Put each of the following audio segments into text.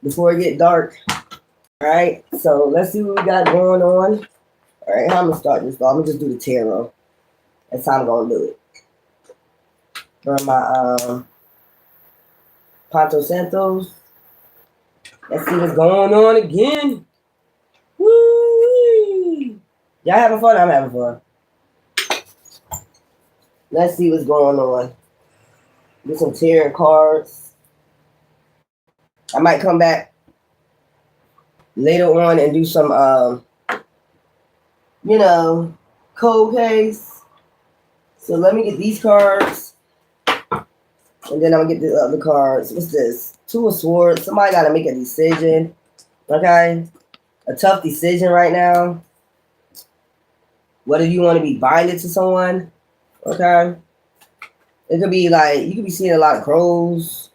before it get dark. All right, so let's see what we got going on. All right, how I'm gonna start this? I'm gonna just do the tarot. That's how I'm gonna do it. For my Ponto Santos. Let's see what's going on again. Woo! Y'all having fun? I'm having fun. Let's see what's going on. Get some tarot cards. I might come back later on and do some, cold case. So let me get these cards. And then I'm going to get the other cards. What's this? Two of Swords. Somebody got to make a decision. Okay? A tough decision right now. Whether you want to be binded to someone. Okay? It could be like, you could be seeing a lot of crows.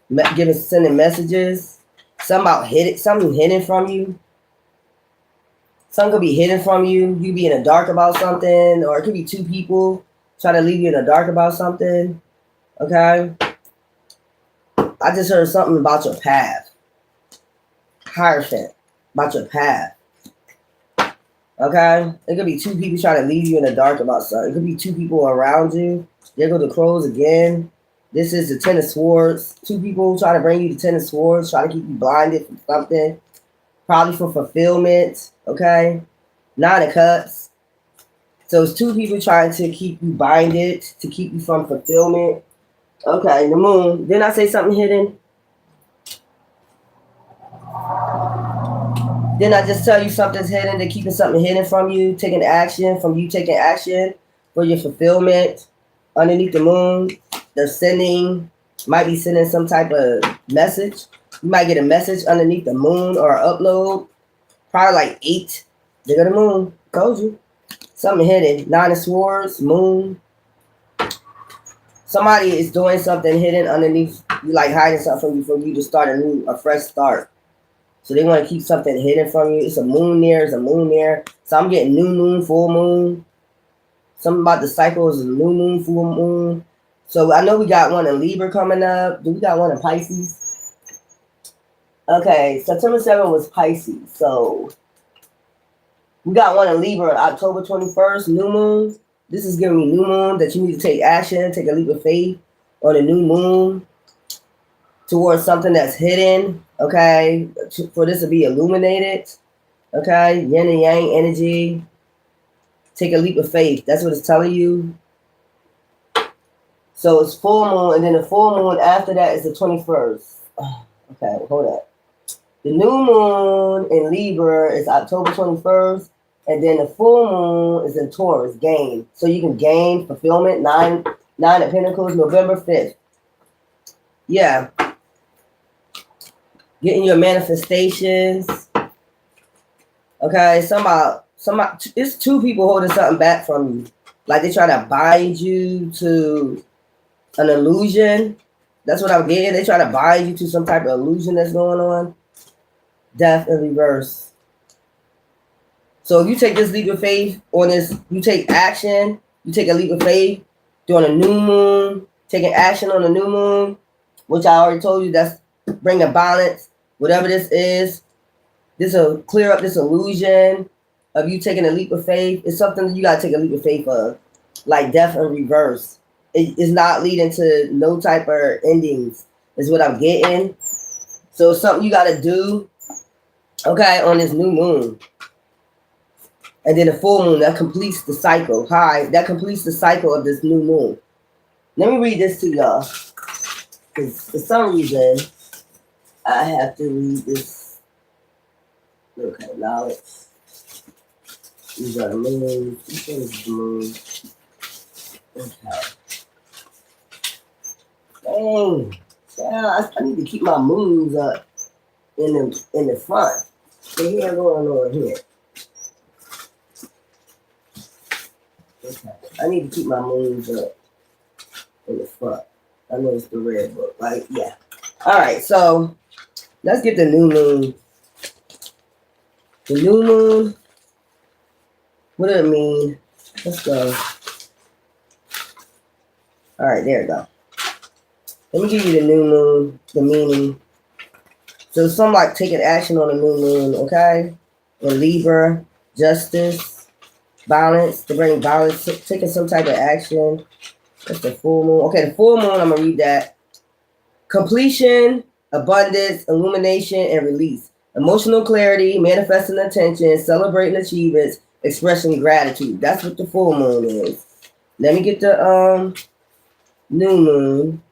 Sending messages. Something hidden from you. Something could be hidden from you. You could be in the dark about something. Or it could be two people trying to leave you in the dark about something. Okay? I just heard something about your path. Hierophant. About your path. Okay? It could be two people trying to leave you in the dark about something. It could be two people around you. There go the crows again. This is the Ten of Swords. Two people trying to bring you the Ten of Swords. Trying to keep you blinded from something. Probably for fulfillment. Okay? Nine of Cups. So it's two people trying to keep you binded. To keep you from fulfillment. Okay, the Moon. Didn't I say something hidden? Didn't I just tell you something's hidden? They're keeping something hidden from you. Taking action. From you taking action for your fulfillment. Underneath the Moon. They're might be sending some type of message. You might get a message underneath the Moon or an upload. Probably like 8. They got the Moon. Told you. Something hidden. Nine of Swords. Moon. Somebody is doing something hidden underneath. You like hiding something from you for you to start a fresh start. So they want to keep something hidden from you. It's a moon there. It's a moon there. So I'm getting new moon, full moon. Something about the cycle is a new moon, full moon. So I know we got one in Libra coming up. Do we got one in Pisces? Okay, September 7th was Pisces. So we got one in Libra on October 21st, new moon. This is giving me new moon that you need to take action, take a leap of faith on a new moon towards something that's hidden, okay? For this to be illuminated, okay? Yin and yang energy. Take a leap of faith. That's what it's telling you. So it's full moon, and then the full moon after that is the 21st. Okay, hold up. The new moon in Libra is October 21st, and then the full moon is in Taurus, gain. So you can gain fulfillment, nine of Pentacles, November 5th. Yeah. Getting your manifestations. Okay, it's two people holding something back from you. Like they're trying to bind you to an illusion. That's what I'm getting. They're trying to bind you to some type of illusion that's going on. Death in reverse. So if you take this leap of faith on this, you take action, you take a leap of faith during a new moon, taking action on a new moon, which I already told you that's bringing balance. Whatever this is, this will clear up this illusion of you taking a leap of faith. It's something you got to take a leap of faith of, like death in reverse. It's not leading to no type of endings, is what I'm getting. So it's something you got to do, okay, on this new moon. And then the full moon, that completes the cycle. That completes the cycle of this new moon. Let me read this to y'all. Because for some reason, I have to read this. Okay, knowledge. These are the moons. This one is the moon. Okay. Dang. Yeah, I need to keep my moons up in the front. What's the hell going on here? Okay. I need to keep my moons up in the front. I know it's the red book. Like, yeah. All right, so let's get the new moon. The new moon. What does it mean? Let's go. All right, there we go. Let me give you the new moon, the meaning So some like taking action on the new moon, okay? In Libra, justice, balance, to bring balance, taking some type of action. That's the full moon. Okay, the full moon, I'm gonna read that. Completion, abundance, illumination, and release. Emotional clarity, manifesting attention, celebrating achievements, expressing gratitude. That's what the full moon is. Let me get the new moon.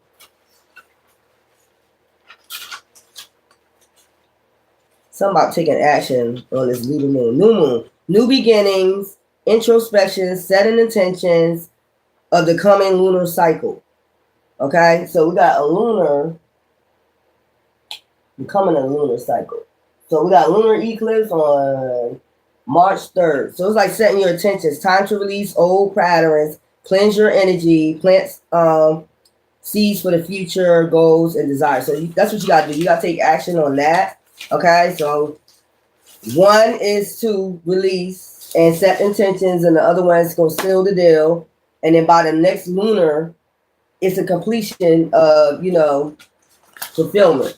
Something about taking action on this Libra moon. New moon. New beginnings, introspection, setting intentions of the coming lunar cycle. Okay, so we got a lunar, becoming a lunar cycle. So we got lunar eclipse on March 3rd. So it's like setting your intentions. Time to release old patterns, cleanse your energy, plant seeds for the future goals and desires. So that's what you got to do. You got to take action on that. Okay, so one is to release and set intentions, and the other one is going to seal the deal. And then by the next lunar, it's a completion of, fulfillment.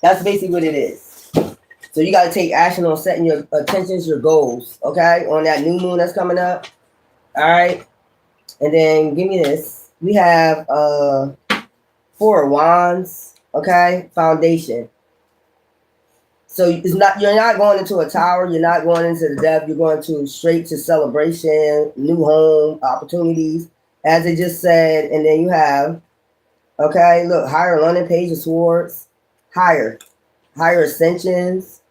That's basically what it is. So you got to take action on setting your intentions, your goals, okay, on that new moon that's coming up. All right. And then give me this. We have 4 of Wands, okay, foundation. So you're not going into a tower, you're not going into the depth, you're going to straight to celebration, new home, opportunities, as I just said. And then you have, okay, look, higher London, Page of Swords, higher ascensions,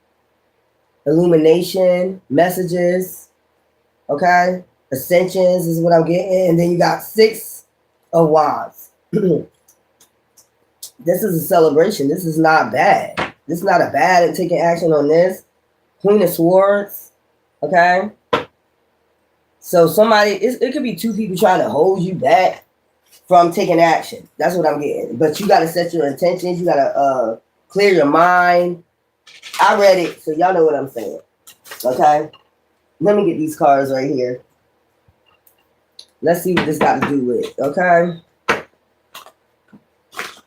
illumination, messages, okay, ascensions is what I'm getting. And then you got 6 of Wands. This is a celebration. This is not bad. This is not a bad at taking action on this. Queen of Swords, okay? So somebody, it could be 2 people trying to hold you back from taking action. That's what I'm getting. But you got to set your intentions. You got to clear your mind. I read it, so y'all know what I'm saying, okay? Let me get these cards right here. Let's see what this got to do with, okay?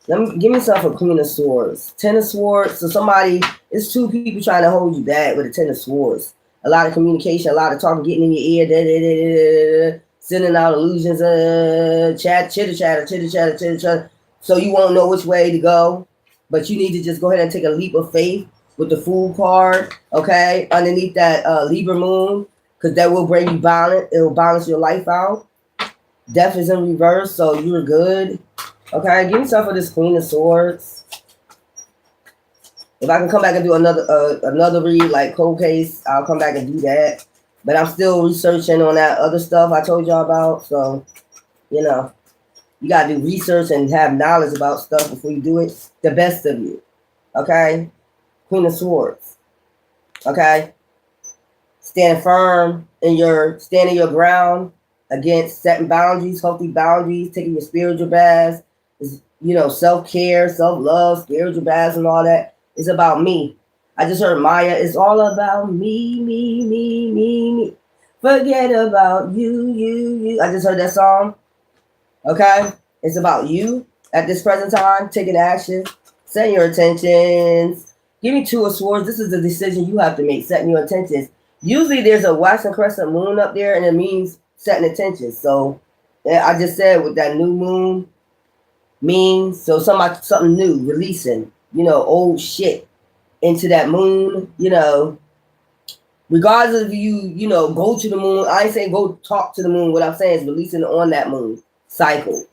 Give me something for Queen of Swords. 10 of Swords. So somebody, it's 2 people trying to hold you back with a 10 of Swords. A lot of communication, a lot of talking, getting in your ear, sending out illusions, chitter chatter. So you won't know which way to go. But you need to just go ahead and take a leap of faith with the Fool card, okay? Underneath that Libra moon, because that will bring you balance. It will balance your life out. Death is in reverse, so you're good. Okay, give me some for this Queen of Swords. If I can come back and do another read like Cold Case, I'll come back and do that. But I'm still researching on that other stuff I told y'all about. So, you got to do research and have knowledge about stuff before you do it. The best of you. Okay? Queen of Swords. Okay? Stand firm stand your ground against setting boundaries, healthy boundaries, taking your spiritual baths. Self-care, self-love, spiritual baths and all that. It's about me. I just heard Maya, it's all about me. Forget about you. I just heard that song. Okay? It's about you at this present time, taking action, setting your intentions. Give me 2 of Swords. This is the decision you have to make, setting your intentions. Usually there's a waxing crescent moon up there, and it means setting intentions. So I just said with that new moon, means so something new, releasing, old shit into that moon, regardless of you, go to the moon. I ain't saying go talk to the moon. What I'm saying is releasing on that moon cycle,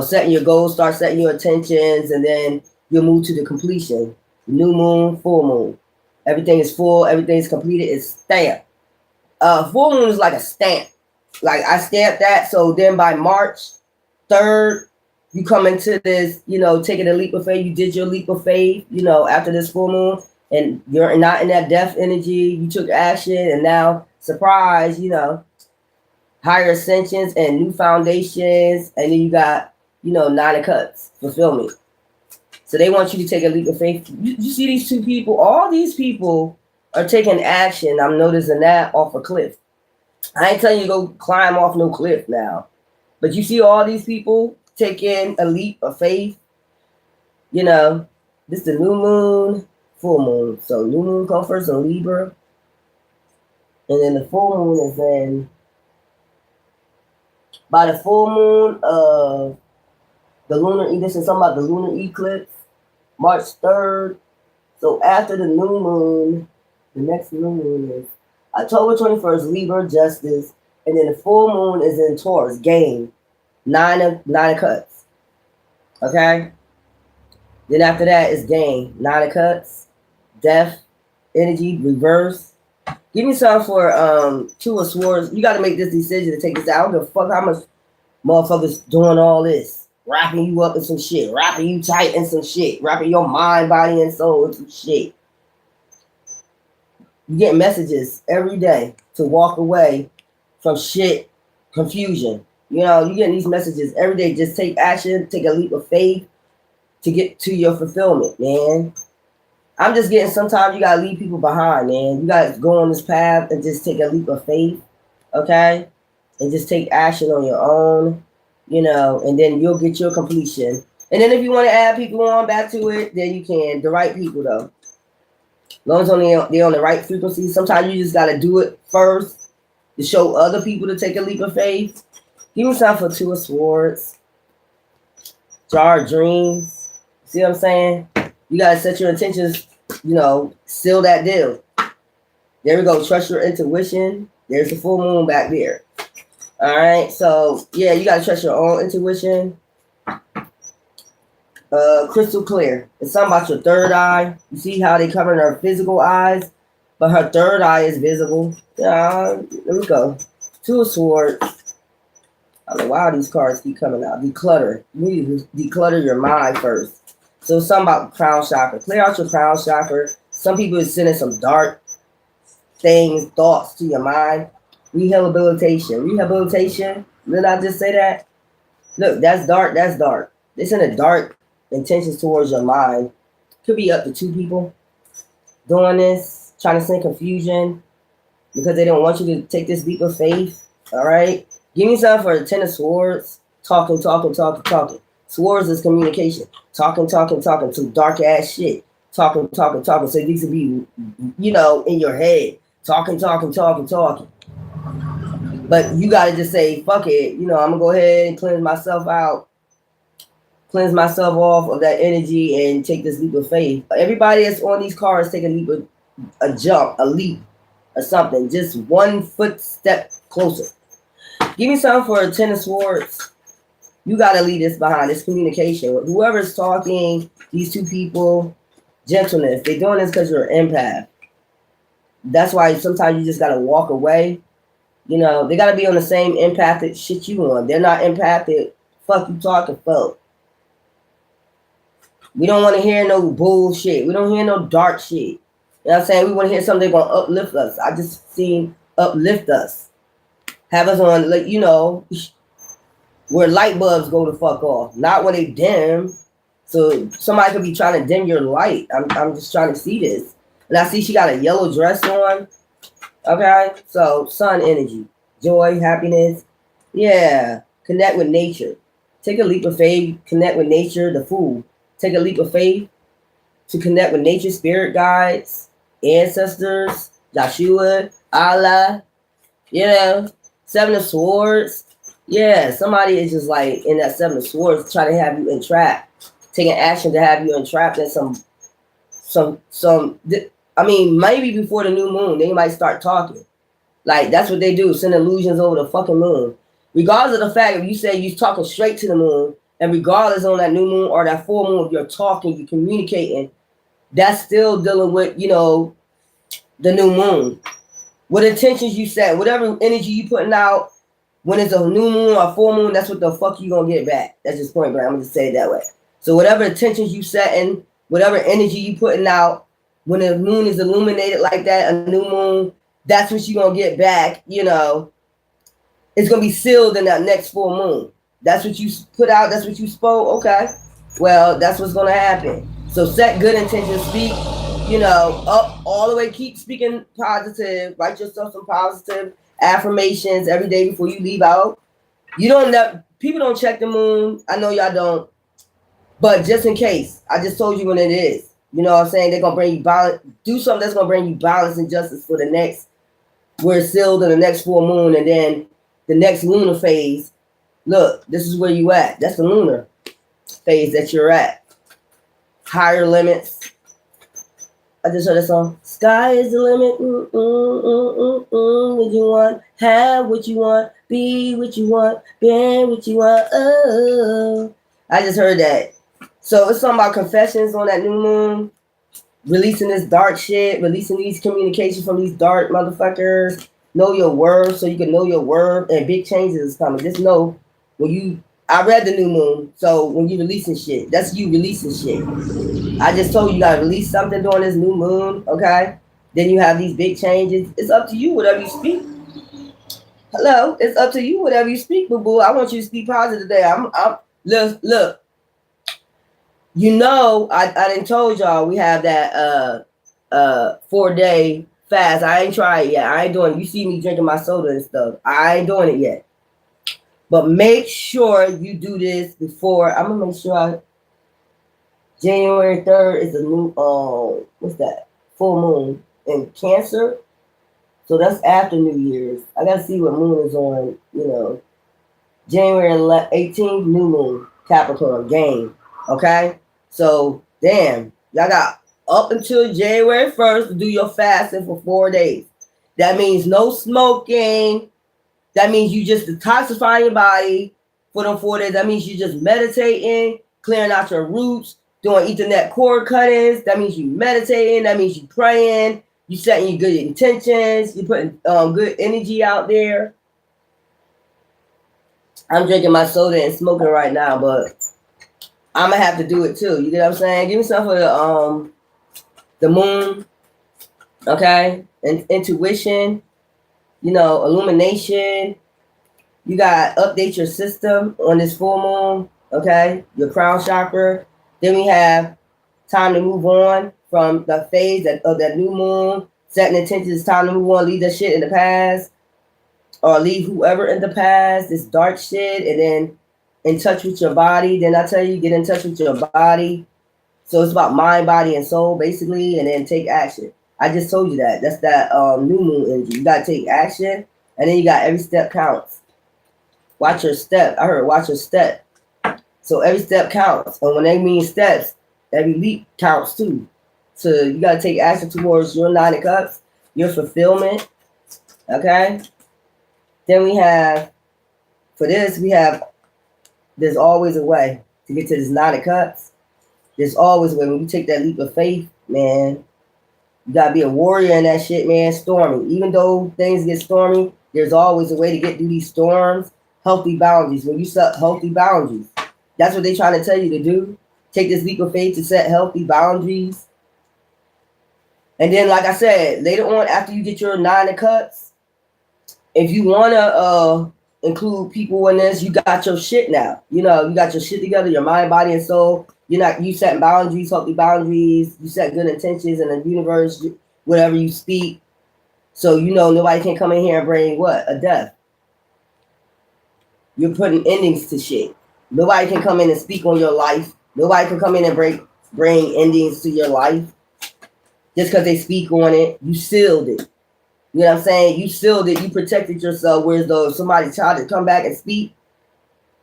setting your goals, start setting your intentions, and then you'll move to the completion. New moon, full moon. Everything is full, everything is completed, it's stamped. Full moon is like a stamp. Like I stamped that, so then by March 3rd, you come into this, taking a leap of faith. You did your leap of faith, after this full moon, and you're not in that death energy. You took action, and now, surprise, higher ascensions and new foundations, and then you got, 9 of Cups, fulfillment. So they want you to take a leap of faith. You see these 2 people, all these people are taking action. I'm noticing that off a cliff. I ain't telling you to go climb off no cliff now, but you see all these people taking a leap of faith, This the new moon, full moon. So new moon comes first in Libra, and then the full moon is in by the full moon of the lunar. This is something about the lunar eclipse, March 3rd. So after the new moon, the next new moon is October 21st, Libra, Justice, and then the full moon is in Taurus, Game, nine of cups. Okay. Then after that is Game, nine of cups, Death, Energy, Reverse. Give me some for Two of Swords. You got to make this decision to take this out. I don't give a fuck how much motherfuckers doing all this, wrapping you up in some shit, wrapping you tight in some shit, wrapping your mind, body, and soul in some shit. You get messages every day to walk away from shit, confusion. You know, you get these messages every day. Just take action, take a leap of faith to get to your fulfillment, man. I'm just getting sometimes you gotta leave people behind, man. You gotta go on this path and just take a leap of faith, okay? And just take action on your own, you know, and then you'll get your completion. And then if you want to add people on back to it, then you can. The right people, though. As long as they're on the right frequency. Sometimes you just gotta do it first to show other people to take a leap of faith. Give me something for Two of Swords. Jar of Dreams. See what I'm saying? You gotta set your intentions, you know, seal that deal. There we go. Trust your intuition. There's the full moon back there. All right. So yeah, you gotta trust your own intuition. Crystal clear. It's something about your third eye. You see how they cover her physical eyes, but her third eye is visible. Yeah, there we go. Two of Swords. I don't know why these cards keep coming out. Declutter. You need to declutter your mind first. So something about crown chakra. Clear out your crown chakra. Some people are sending some dark things, thoughts to your mind. Rehabilitation. Rehabilitation. Did I just say that? Look, that's dark. That's dark. They send a dark intentions towards your mind. Could be up to two people doing this, trying to send confusion because they don't want you to take this leap of faith. All right. Give me something for the Ten of Swords. Talking. Swords is communication. Talking. Some dark ass shit. Talking. So it needs to be, you know, in your head. Talking. But you gotta just say, fuck it. You know, I'm gonna go ahead and cleanse myself out. Cleanse myself off of that energy and take this leap of faith. Everybody that's on these cards take a leap of a jump, a leap, or something. Just 1 footstep closer. Give me something for a Ten of Swords. You got to leave this behind. It's communication. Whoever's talking, these two people, gentleness. They're doing this because you're an empath. That's why sometimes you just got to walk away. You know, they got to be on the same empathic shit you on. They're not empathic. Fuck you talking for. We don't want to hear no bullshit. We don't hear no dark shit. You know what I'm saying? We want to hear something that's going to uplift us. I just seen uplift us. Have us on, like, you know, where light bulbs go to fuck off, not when they dim. So somebody could be trying to dim your light. I'm just trying to see this. And I see she got a yellow dress on. Okay, so sun energy, joy, happiness. Yeah, connect with nature. Take a leap of faith, connect with nature, the Fool. Take a leap of faith to connect with nature, spirit guides, ancestors, Joshua, Allah, you know, Seven of Swords. Yeah, somebody is just like in that Seven of Swords trying to have you entrapped, taking action to have you entrapped in some. I mean, maybe before the new moon, they might start talking. Like, that's what they do, send illusions over the fucking moon. Regardless of the fact, if you say you're talking straight to the moon, and regardless on that new moon or that full moon, if you're talking, you're communicating, that's still dealing with, you know, the new moon. What intentions you set, whatever energy you putting out, when it's a new moon or full moon, that's what the fuck you gonna get back. That's just point blank. I'm gonna just say it that way. So whatever intentions you setting, whatever energy you putting out, when the moon is illuminated like that, a new moon, that's what you gonna get back. You know, it's gonna be sealed in that next full moon. That's what you put out. That's what you spoke. Okay, well, that's what's gonna happen. So set good intentions. Speak, you know, up all the way. Keep speaking positive. Write yourself some positive affirmations every day before you leave out. You don't know, people don't check the moon. I know y'all don't. But just in case, I just told you when it is. You know what I'm saying? They're gonna bring you balance. Do something that's gonna bring you balance and justice for the next. We're sealed in the next full moon, and then the next lunar phase. Look, this is where you at. That's the lunar phase that you're at. Higher limits. I just heard a song. Sky is the limit. What you want? Have what you want. Be what you want. Be what you want. Oh. I just heard that. So it's something about confessions on that new moon. Releasing this dark shit. Releasing these communications from these dark motherfuckers. Know your worth so you can know your worth. And big changes is coming. Just know when you... I read the new moon. So when you releasing shit, that's you releasing shit. I just told you, you gotta release something during this new moon, okay? Then you have these big changes. It's up to you, whatever you speak. Hello, it's up to you, whatever you speak, boo boo. I want you to speak positive today. I'm look. You know, I done told y'all we have that 4-day fast. I ain't tried it yet. I ain't doing it. You see me drinking my soda and stuff. I ain't doing it yet. But make sure you do this before. I'm gonna make sure January 3rd is a new what's that? Full moon in Cancer. So that's after New Year's. I gotta see what moon is on, you know. January 18th, new moon, Capricorn, game. Okay? So damn, y'all got up until January 1st to do your fasting for 4 days. That means no smoking. That means you just detoxify your body for them 4 days. That means you just meditating, clearing out your roots, doing Ethernet cord cuttings. That means you meditating. That means you praying. You setting your good intentions. You putting good energy out there. I'm drinking my soda and smoking right now, but I'm gonna have to do it too. You get what I'm saying? Give me some for the moon, okay? And intuition, you know, illumination. You got to update your system on this full moon, okay? Your crown chakra. Then we have time to move on from the phase of that new moon. Setting intentions, it's time to move on, leave that shit in the past. Or leave whoever in the past, this dark shit, and then in touch with your body. Then I tell you, get in touch with your body. So it's about mind, body, and soul, basically, and then take action. I just told you that. That's that new moon energy. You got to take action, and then you got every step counts. Watch your step. I heard watch your step. So every step counts. And when they mean steps, every leap counts too. So you got to take action towards your 9 of Cups, your fulfillment. Okay? Then we have, for this, we have, there's always a way to get to this 9 of Cups. There's always a way. When you take that leap of faith, man, you got to be a warrior in that shit, man. Stormy. Even though things get stormy, there's always a way to get through these storms. Healthy boundaries. When you set healthy boundaries, that's what they're trying to tell you to do. Take this leap of faith to set healthy boundaries. And then, like I said, later on, after you get your 9 of Cups, if you want to include people in this, you got your shit now. You know, you got your shit together, your mind, body, and soul. You setting boundaries, healthy boundaries. You set good intentions in the universe, whatever you speak. So, you know, nobody can come in here and bring what? A death. You're putting endings to shit. Nobody can come in and speak on your life. Nobody can come in and bring endings to your life. Just because they speak on it, you sealed it. You know what I'm saying? You sealed it. You protected yourself. Whereas though if somebody tried to come back and speak,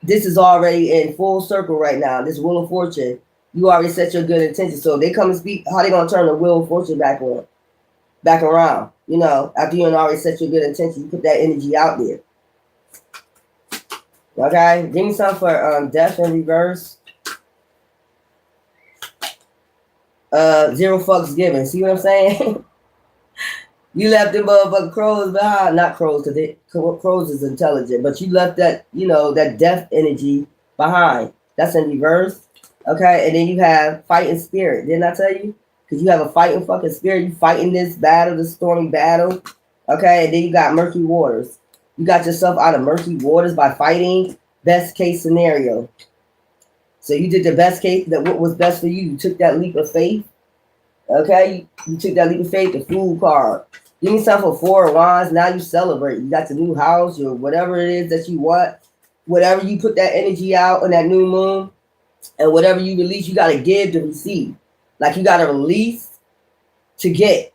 this is already in full circle right now. This Wheel of Fortune, you already set your good intention. So if they come and speak, how they gonna turn the Wheel of Fortune back around? You know, after you already set your good intention, you put that energy out there. Okay, give me some for death in reverse. 0 fucks given. See what I'm saying? You left them motherfucking crows behind. Not crows, because crows is intelligent, but you left that, you know, that death energy behind. That's in reverse. Okay, and then you have fighting spirit. Didn't I tell you? Because you have a fighting fucking spirit. You fighting this battle, this stormy battle. Okay, and then you got murky waters. You got yourself out of murky waters by fighting. Best case scenario. So you did the best case, that what was best for you. You took that leap of faith. Okay, you took that leap of faith, the Fool card. Give me something for 4 of Wands. Now you celebrate. You got the new house or whatever it is that you want. Whatever you put that energy out on that new moon, And whatever you release, you gotta give to receive. Like you gotta release to get.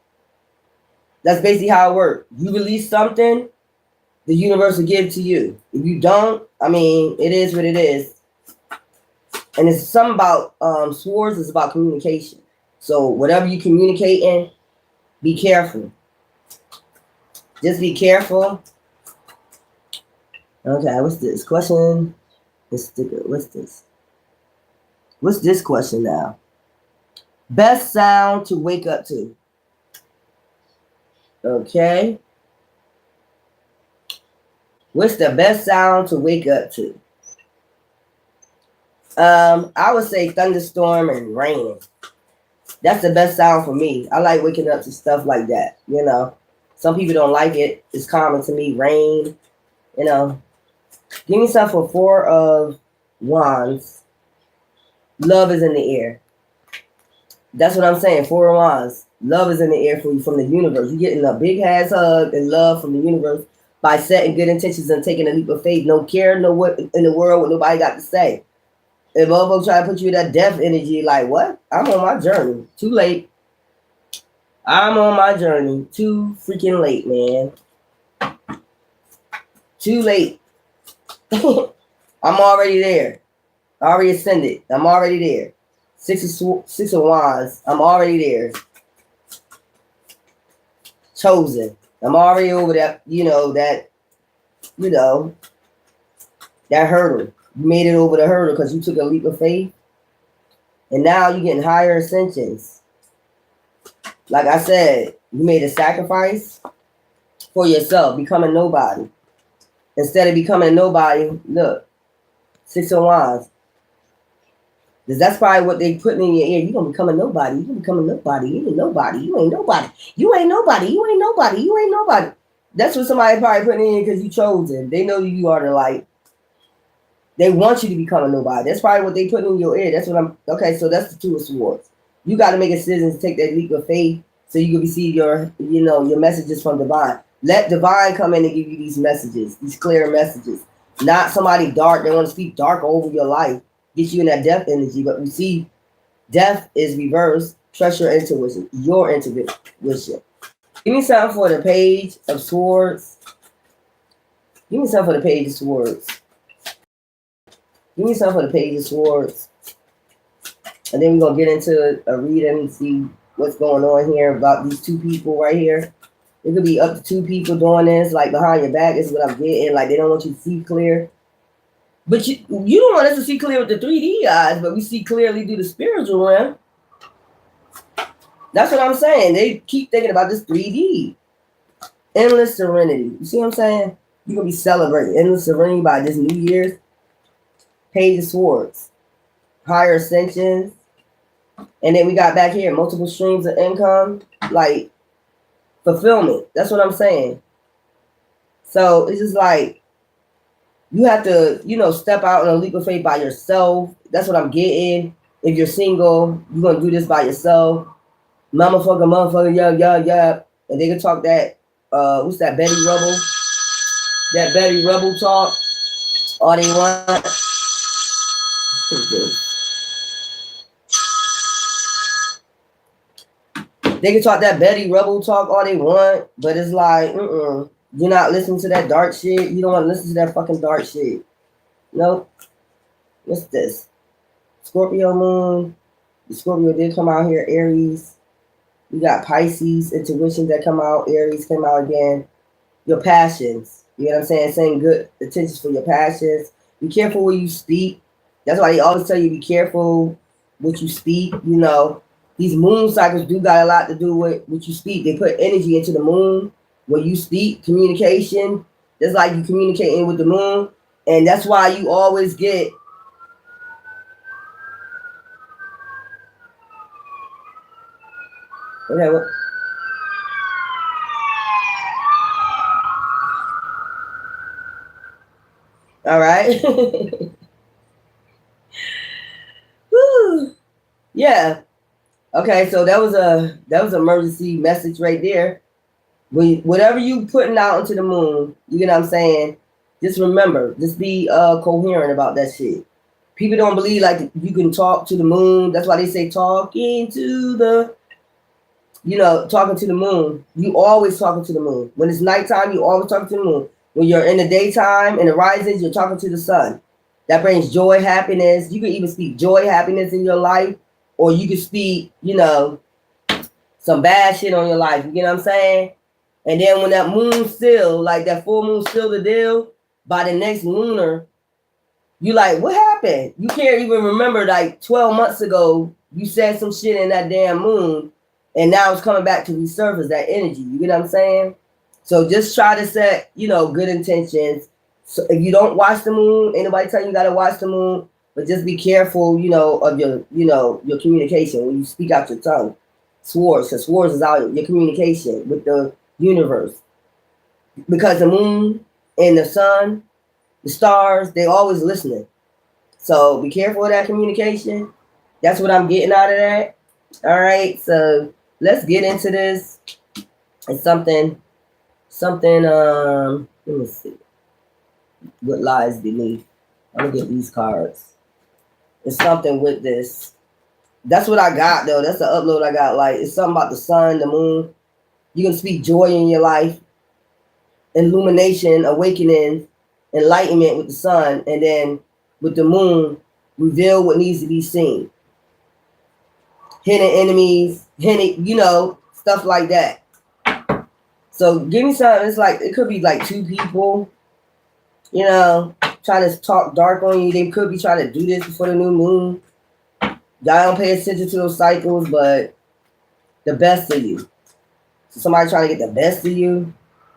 That's basically how it works. You release something, the universe will give to you. If you don't, I mean, it is what it is. And it's something about swords is about communication. So whatever you communicating, be careful. Just be careful. Okay, what's this question? What's this? What's this question now? Best sound to wake up to. Okay. What's the best sound to wake up to? I would say thunderstorm and rain. That's the best sound for me. I like waking up to stuff like that. You know, some people don't like it. It's common to me. Rain. You know, give me something for 4 of Wands. Love is in the air. That's what I'm saying. 4 of Wands. Love is in the air for you from the universe. You're getting a big ass hug and love from the universe by setting good intentions and taking a leap of faith. No care, no what in the world what nobody got to say. If Bobo try to put you in that death energy, like what? I'm on my journey. Too late. I'm on my journey. Too freaking late, man. Too late. I'm already there. I already ascended. I'm already there. Six of Wands. I'm already there. Chosen. I'm already over that, that hurdle. You made it over the hurdle because you took a leap of faith. And now you're getting higher ascensions. Like I said, you made a sacrifice for yourself, becoming nobody. Instead of becoming nobody, look, 6 of Wands. Because that's probably what they put in your ear. You're going to become a nobody. You're going to become a nobody. You ain't nobody. You ain't nobody. You ain't nobody. You ain't nobody. You ain't nobody. That's what somebody probably put in because you chosen. They know you are the light. They want you to become a nobody. That's probably what they put in your ear. That's what I'm. Okay, so that's the 2 of Swords. You got to make a decision to take that leap of faith so you can receive your messages from divine. Let divine come in and give you these messages, these clear messages. Not somebody dark. They want to speak dark over your life. Get you in that death energy. But we see death is reversed. Trust your intuition. Your intuition. Give me something for the Page of Swords. Give me something for the Page of Swords. Give me something for the Page of Swords. And then we're going to get into a reading and see what's going on here about these 2 people right here. It could be up to 2 people doing this, like behind your back is what I'm getting. Like they don't want you to see clear. But you don't want us to see clear with the 3D eyes, but we see clearly through the spiritual realm. That's what I'm saying. They keep thinking about this 3D. Endless serenity. You see what I'm saying? You're going to be celebrating endless serenity by this New Year's. Page of Swords. Higher ascensions. And then we got back here multiple streams of income. Like fulfillment. That's what I'm saying. So it's just like you have to, step out on a leap of faith by yourself. That's what I'm getting. If you're single, you're going to do this by yourself. Motherfucker, yeah. And they can talk that, what's that, Betty Rubble? That Betty Rubble talk. All they want. They can talk that Betty Rubble talk all they want, but it's like, you're not listening to that dark shit. You don't want to listen to that fucking dark shit. Nope. What's this? Scorpio moon. The Scorpio did come out here. Aries. We got Pisces, intuition that come out. Aries came out again. Your passions. You know what I'm saying? Saying good intentions for your passions. Be careful when you speak. That's why they always tell you be careful what you speak. These moon cycles do got a lot to do with what you speak. They put energy into the moon. When you speak, communication, just like you communicating with the moon. And that's why you always get okay. All right. Woo. Yeah. Okay, so that was an emergency message right there. Whatever you putting out into the moon, you get what I'm saying? Just remember, just be coherent about that shit. People don't believe like you can talk to the moon. That's why they say talking to the, talking to the moon. You always talking to the moon. When it's nighttime, you always talking to the moon. When you're in the daytime, in the risings, you're talking to the sun. That brings joy, happiness. You can even speak joy, happiness in your life, or you can speak, some bad shit on your life. You get what I'm saying? And then when that moon still, like that full moon still the deal, by the next lunar, you like, what happened? You can't even remember like 12 months ago, you said some shit in that damn moon, and now it's coming back to resurface that energy. You get what I'm saying? So just try to set, good intentions. So if you don't watch the moon, ain't nobody tell you gotta watch the moon, but just be careful, of your, your communication when you speak out your tongue. Swords, because swords is out your communication with the universe. Because the moon and the sun, the stars, they always listening. So be careful of that communication. That's what I'm getting out of that. All right, so let's get into this. It's something, let me see. What lies beneath? I'm gonna get these cards. It's something with this. That's what I got though. That's the upload I got. Like it's something about the sun, the moon. You can speak joy in your life, illumination, awakening, enlightenment with the sun, and then with the moon, reveal what needs to be seen. Hidden enemies, hidden, stuff like that. So give me something. It's like it could be like two people, trying to talk dark on you. They could be trying to do this before the new moon. Y'all don't pay attention to those cycles, but the best of you. So somebody trying to get the best of you.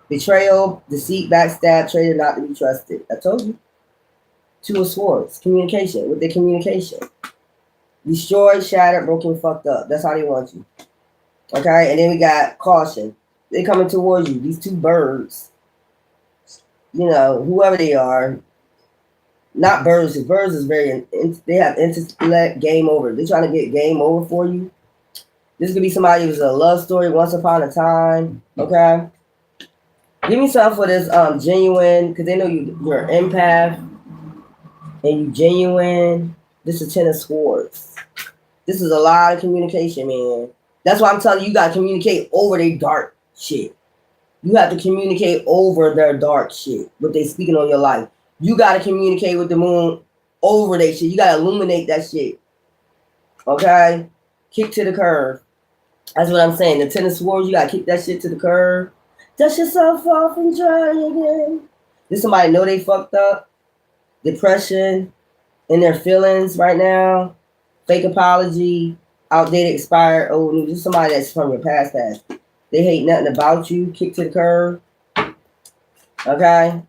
Betrayal, deceit, backstab, traitor, not to be trusted. I told you. Two of Swords. Communication. With their communication. Destroyed, shattered, broken, fucked up. That's how they want you. Okay? And then we got caution. They're coming towards you. These two birds. Whoever they are. Not birds. Birds is very, they have intellect, game over. They're trying to get game over for you. This could be somebody who's a love story once upon a time. Okay? Give me something for this genuine, because they know you're an empath and you genuine. This is 10 of Swords. This is a lot of communication, man. That's why I'm telling you, you got to communicate over their dark shit. You have to communicate over their dark shit, what they speaking on your life. You got to communicate with the moon over their shit. You got to illuminate that shit. Okay? Kick to the curb. That's what I'm saying. The 10 of Swords, you got to kick that shit to the curb. Dust yourself off and try again. Did somebody know they fucked up? Depression in their feelings right now. Fake apology. Outdated, expired, old news. Just somebody that's from your past. They hate nothing about you. Kick to the curb. Okay?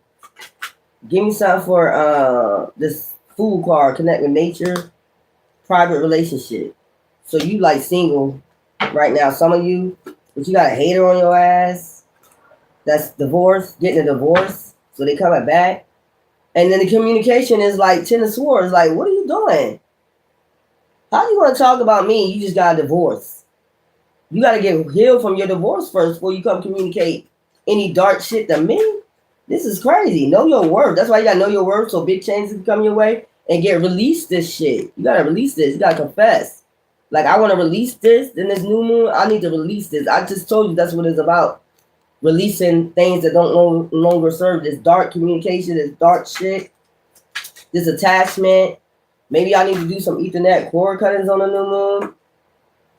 Give me something for this Fool card. Connect with nature. Private relationship. So you like single right now. Some of you. But you got a hater on your ass. That's divorce. Getting a divorce. So they coming back. And then the communication is like 10 of Swords. Like, what are you doing? How do you want to talk about me? You just got a divorce. You got to get healed from your divorce first before you come communicate any dark shit to me. This is crazy. Know your worth. That's why you got to know your worth so big changes can come your way and get released this shit. You got to release this. You got to confess. Like, I want to release this. Then this new moon, I need to release this. I just told you that's what it's about. Releasing things that don't no longer serve. This dark communication, this dark shit, this attachment. Maybe I need to do some Ethernet cord cuttings on the new moon.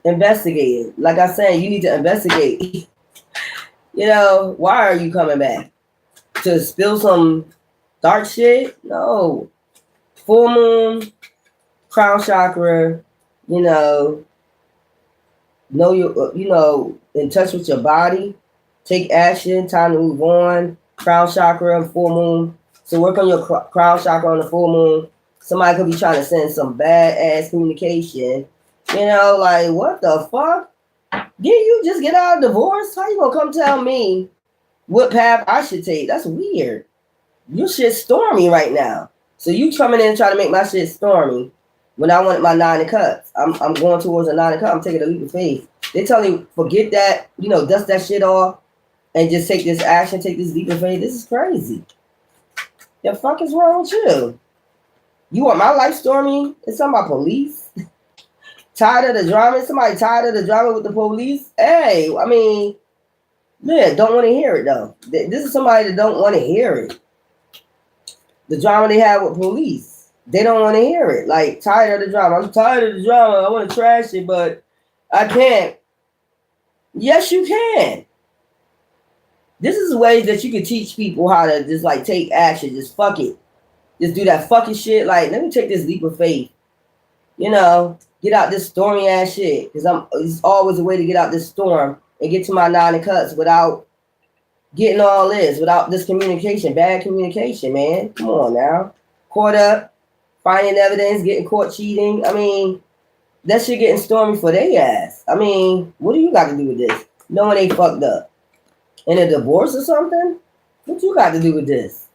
Investigate it. Like I said, you need to investigate. Why are you coming back? To spill some dark shit? No. Full moon, crown chakra, know your, in touch with your body. Take action, time to move on. Crown chakra, full moon. So work on your crown chakra on the full moon. Somebody could be trying to send some bad ass communication. Like, what the fuck? Didn't you just get out of divorce? How you gonna come tell me what path I should take? That's weird. Your shit's stormy right now. So you coming in and trying to make my shit stormy when I wanted my 9 of Cups. I'm going towards a 9 of Cups. I'm taking a leap of faith. They tell you, forget that, dust that shit off and just take this action, take this leap of faith. This is crazy. The fuck is wrong with you? You want my life stormy? It's something about police. Tired of the drama? Somebody tired of the drama with the police? Hey, I mean, yeah, don't want to hear it though. This is somebody that don't want to hear it. The drama they have with police. They don't want to hear it. Like, tired of the drama. I'm tired of the drama. I want to trash it, but I can't. Yes, you can. This is ways that you can teach people how to just like take action. Just fuck it. Just do that fucking shit. Like, let me take this leap of faith. You know, get out this stormy ass shit. Because it's always a way to get out this storm and get to my 9 and cuts without getting all this, without this communication, bad communication, man. Come on now. Caught up, finding evidence, getting caught cheating. I mean, that shit getting stormy for their ass. I mean, what do you got to do with this? Knowing they fucked up. In a divorce or something? What you got to do with this?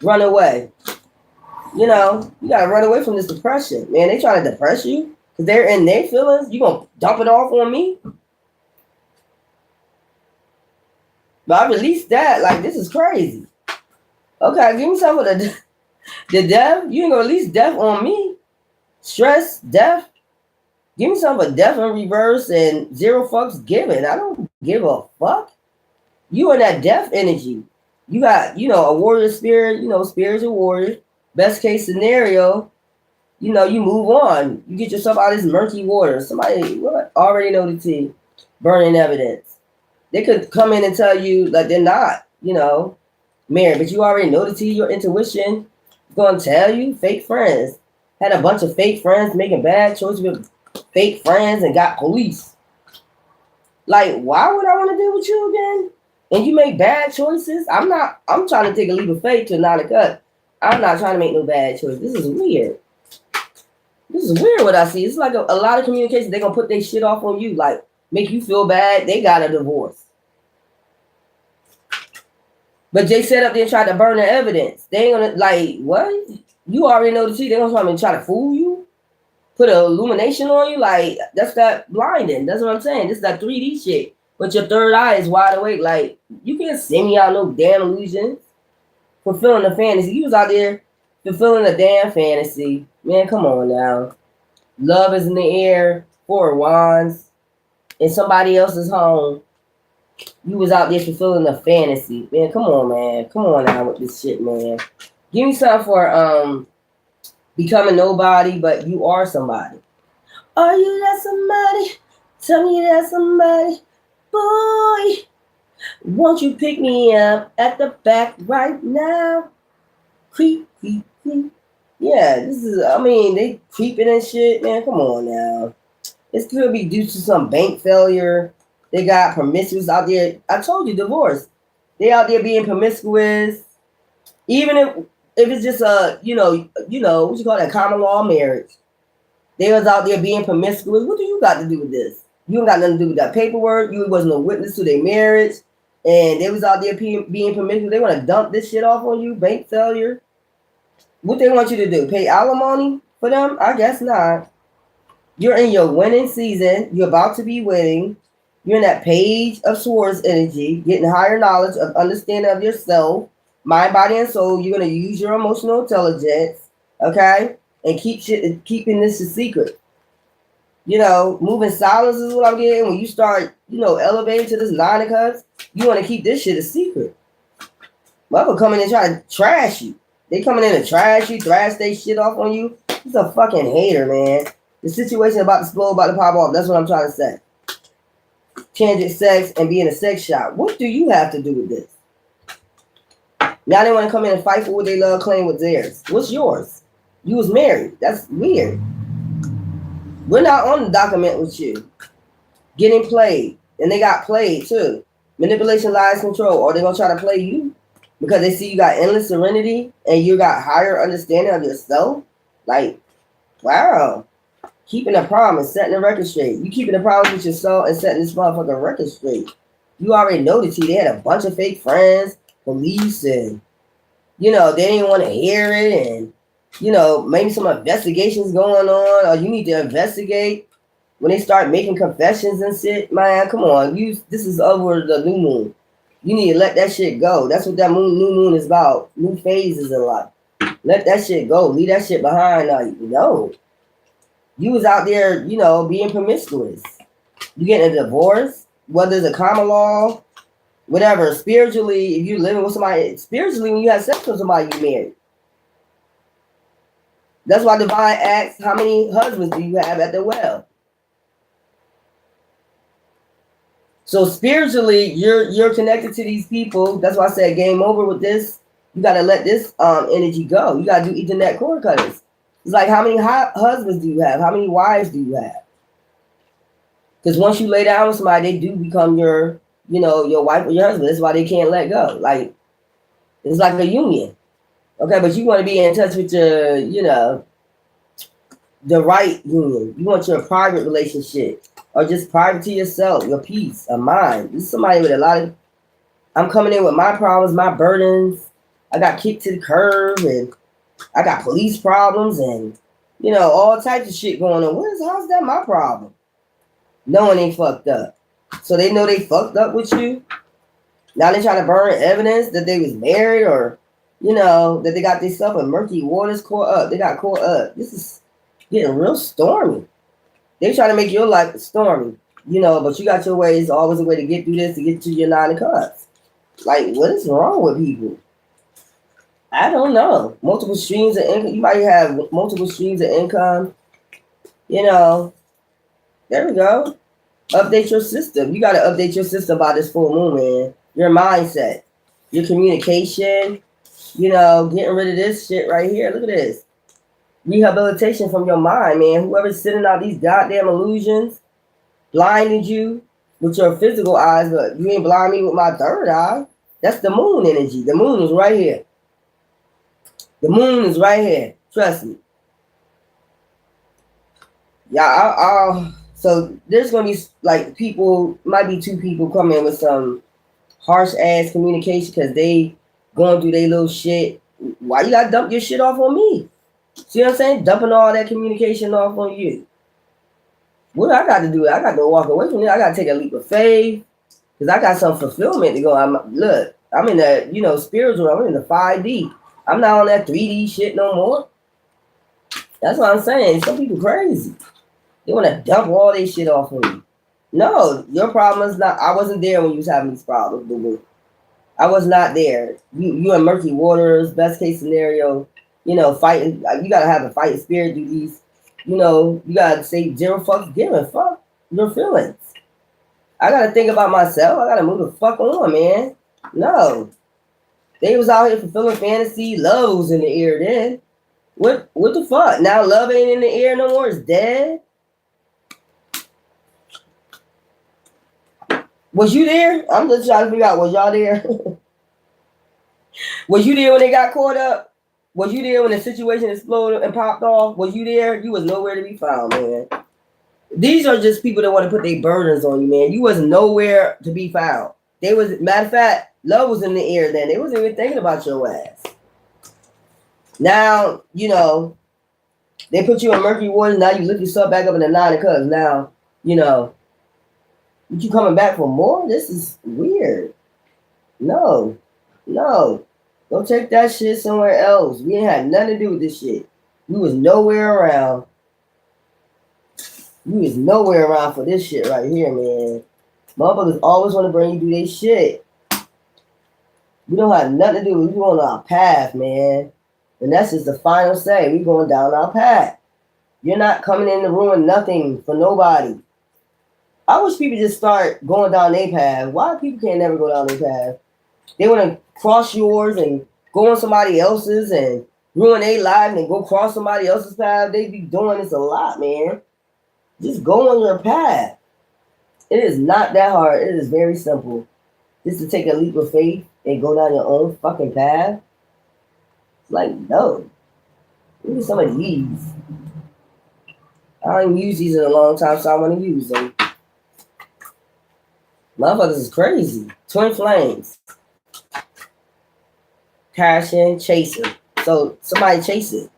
Run away. You know, you got to run away from this depression. Man, they trying to depress you because they're in their feelings. You going to dump it off on me? But I released that. Like, this is crazy. Okay, give me some of the death. You ain't going to release death on me. Stress, death. Give me some of death in reverse and 0 fucks given. I don't give a fuck. You in that death energy. You got, you know, a warrior spirit, you know, spiritual warrior. Best case scenario, you know, you move on. You get yourself out of this murky water. Somebody already know the tea. Burning evidence. They could come in and tell you that they're not, you know, married, but you already know the tea. Your intuition is going to tell you. Fake friends. Had a bunch of fake friends making bad choices with fake friends and got police. Like, why would I want to deal with you again? And you make bad choices? I'm trying to take a leap of faith to not a cut. I'm not trying to make no bad choice. This is weird. This is weird what I see. It's like a lot of communication. They're going to put their shit off on you. Like, make you feel bad. They got a divorce. But they set up there and tried to burn the evidence. They ain't going to, like, what? You already know the tea. They're going to try to fool you? Put an illumination on you? Like, that's that blinding. That's what I'm saying. This is that 3D shit. But your third eye is wide awake. Like, you can't send me out no damn illusions. Fulfilling the fantasy. You was out there fulfilling a damn fantasy. Man, come on now. Love is in the air. 4 of Wands. In somebody else's home. You was out there fulfilling a fantasy. Man, come on, man. Come on now with this shit, man. Give me something for becoming nobody, but you are somebody. Are you that somebody? Tell me that somebody. Boy, won't you pick me up at the back right now? Creep, creep, creep. Yeah, this is, I mean, they creeping and shit, man. Come on now. This could be due to some bank failure. They got promiscuous out there. I told you, divorce. They out there being promiscuous. Even if it's just a, you know, what you call that, common law marriage. They was out there being promiscuous. What do you got to do with this? You don't got nothing to do with that paperwork. You wasn't a witness to their marriage. And they was out there being promiscuous. They want to dump this shit off on you, bank failure. What they want you to do? Pay alimony for them? I guess not. You're in your winning season. You're about to be winning. You're in that Page of Swords energy, getting higher knowledge of understanding of yourself, mind, body, and soul. You're going to use your emotional intelligence, okay? And keeping this a secret. You know, moving silence is what I'm getting. When you start, elevating to this 9 of cups, you want to keep this shit a secret. Mother coming in trying to trash you. They coming in to trash you, thrash they shit off on you. He's a fucking hater, man. The situation about to explode, about to pop off. That's what I'm trying to say. Transit sex and being a sex shop. What do you have to do with this? Now they want to come in and fight for what they love, claim what's theirs. What's yours? You was married. That's weird. We're not on the document with you. Getting played. And they got played too. Manipulation, lies, control. Or they going to try to play you because they see you got endless serenity and you got higher understanding of yourself. Like, wow. Keeping a promise, setting a record straight. You keeping a promise with yourself and setting this motherfucking record straight. You already know the tea. They had a bunch of fake friends, police, and, they didn't want to hear it. And, maybe some investigations going on, or you need to investigate. When they start making confessions and shit, man, come on. This is over the new moon. You need to let that shit go. That's what that new moon is about. New phases in life. Let that shit go. Leave that shit behind. No. You was out there, being promiscuous. You getting a divorce, whether it's a common law, whatever. Spiritually, if you living with somebody, spiritually, when you have sex with somebody, you married. That's why Divine asks, how many husbands do you have at the well? So spiritually, you're connected to these people. That's why I said game over with this. You got to let this energy go. You got to do Ethernet cord cutters. It's like, how many husbands do you have? How many wives do you have? Because once you lay down with somebody, they do become your wife or your husband. That's why they can't let go. Like, it's like a union. Okay, but you want to be in touch with your, the right union. You want your private relationship, or just private to yourself, your peace of mind. This is somebody with a lot of, I'm coming in with my problems, my burdens. I got kicked to the curb, and I got police problems, and all types of shit going on. How's that my problem? No one ain't fucked up. So they know they fucked up with you. Now they trying to burn evidence that they was married, or that they got themselves in murky waters caught up. They got caught up. This is getting real stormy. They trying to make your life stormy, but you got your ways. Always a way to get through this, to get to your 9 of cups. Like, what is wrong with people? I don't know. Multiple streams of income. You might have multiple streams of income. There we go. Update your system. You got to update your system by this full moon, man. Your mindset, your communication, getting rid of this shit right here. Look at this. Rehabilitation from your mind, man. Whoever's sending out these goddamn illusions, blinded you with your physical eyes, but you ain't blind me with my third eye. That's the moon energy. The moon is right here. The moon is right here. Trust me. Yeah, so there's going to be, like, people, might be 2 people coming with some harsh-ass communication because they going through their little shit. Why you got to dump your shit off on me? See what I'm saying? Dumping all that communication off on you. What I got to do? I got to walk away from it. I got to take a leap of faith because I got some fulfillment to go. I'm in the, spiritual. I'm in the 5D. I'm not on that 3D shit no more. That's what I'm saying. Some people crazy. They want to dump all their shit off on you. No, your problem is not. I wasn't there when you was having these problems, boo-boo. I was not there. You in murky waters. Best case scenario, fighting. You gotta have a fighting spirit. Do these, you gotta say 0 fucks given. Fuck your feelings. I gotta think about myself. I gotta move the fuck on, man. No, they was out here fulfilling fantasy. Love was in the air then. What the fuck? Now love ain't in the air no more. It's dead. Was you there? I'm just trying to figure out, was y'all there? Was you there when they got caught up? Was you there when the situation exploded and popped off? Was you there? You was nowhere to be found, man. These are just people that want to put their burdens on you, man. You was nowhere to be found. Matter of fact, love was in the air then. They wasn't even thinking about your ass. Now, they put you in murky waters. Now you lift yourself back up in the 9 of cups. Now, you coming back for more? This is weird. No. Go take that shit somewhere else. We ain't had nothing to do with this shit. We was nowhere around. We was nowhere around for this shit right here, man. Motherfuckers always want to bring you through their shit. We don't have nothing to do with it. We on our path, man. And that's just the final say. We going down our path. You're not coming in to ruin nothing for nobody. I wish people just start going down their path. Why people can't never go down their path? They want to cross yours and go on somebody else's and ruin their life and go cross somebody else's path. They be doing this a lot, man. Just go on your path. It is not that hard. It is very simple. Just to take a leap of faith and go down your own fucking path. It's like, no. Look at some of these. I haven't used these in a long time, so I want to use them. Motherfuckers is crazy. Twin flames. Passion, chaser. So somebody chasing.